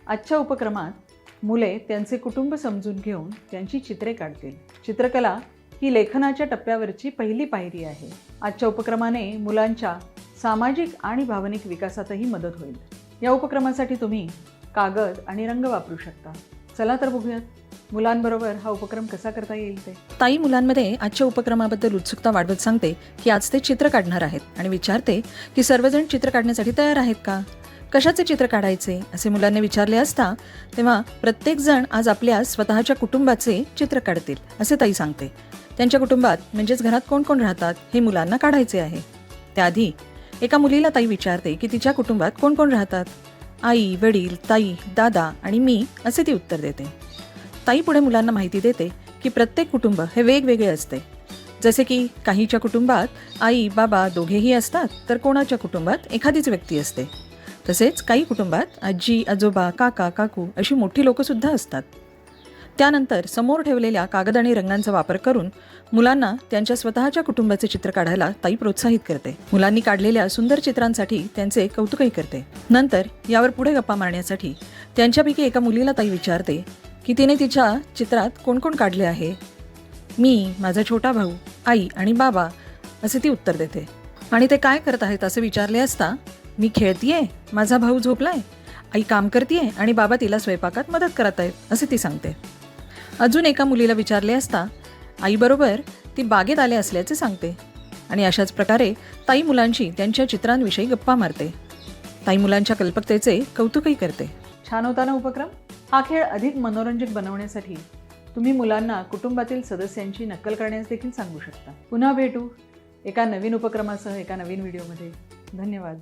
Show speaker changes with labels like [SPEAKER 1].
[SPEAKER 1] आजच्या उपक्रमात मुले त्यांचे कुटुंब समजून घेऊन त्यांची चित्रे काढतील. चित्रकला ही लेखनाच्या टप्प्यावरची पहिली पायरी आहे. आजच्या उपक्रमाने मुलांच्या सामाजिक आणि भावनिक विकासातही मदत होईल. या उपक्रमासाठी तुम्ही कागद आणि रंग वापरू शकता. चला तर बघूयात मुलांबरोबर हा उपक्रम कसा करता येईल ते.
[SPEAKER 2] ताई मुलांमध्ये आजच्या उपक्रमाबद्दल उत्सुकता वाढवत सांगते की आज ते चित्र काढणार आहेत आणि विचारते की सर्वजण चित्र काढण्यासाठी तयार आहेत का, कशाचे चित्र काढायचे असे मुलांनी विचारले असता तेव्हा प्रत्येक जण आज आपल्या स्वतःच्या कुटुंबाचे चित्र काढतील असे ताई सांगते. त्यांच्या कुटुंबात म्हणजेच घरात कोण कोण राहतात हे मुलांना काढायचे आहे. त्याआधी एका मुलीला ताई विचारते की तिच्या कुटुंबात कोण कोण राहतात. आई, वडील, ताई, दादा आणि मी असे ती उत्तर देते. ताई पुढे मुलांना माहिती देते की प्रत्येक कुटुंब हे वेगवेगळे असते. जसे की काहीच्या कुटुंबात आई बाबा दोघेही असतात तर कोणाच्या कुटुंबात एखादीच व्यक्ती असते. तसेच काही कुटुंबात आजी आजोबा काका काकू अशी मोठी लोकंसुद्धा असतात. त्यानंतर समोर ठेवलेल्या कागद आणि रंगांचा वापर करून मुलांना त्यांच्या स्वतःच्या कुटुंबाचे चित्र काढायला ताई प्रोत्साहित करते. मुलांनी काढलेल्या सुंदर चित्रांसाठी त्यांचे कौतुकही करते. नंतर यावर पुढे गप्पा मारण्यासाठी त्यांच्यापैकी एका मुलीला ताई विचारते की तिने तिच्या चित्रात कोण कोण काढले आहे. मी, माझा छोटा भाऊ, आई आणि बाबा असे ती उत्तर देते. आणि ते काय करत आहेत असे विचारले असता मी खेळतीये, माझा भाऊ झोपलाय, आई काम करतीये आणि बाबा तिला स्वयंपाकात मदत करत आहेत असे ती सांगते. अजून एका मुलीला विचारले असता आईबरोबर ती बागेत आले असल्याचे सांगते. आणि अशाच प्रकारे ताई मुलांची त्यांच्या चित्रांविषयी गप्पा मारते. ताई मुलांच्या कल्पकतेचे कौतुकही करते.
[SPEAKER 1] छान होता ना उपक्रम. हा खेळ अधिक मनोरंजक बनवण्यासाठी तुम्ही मुलांना कुटुंबातील सदस्यांची नक्कल करण्यास देखील सांगू शकता. पुन्हा भेटू एका नवीन उपक्रमासह एका नवीन व्हिडिओमध्ये. धन्यवाद.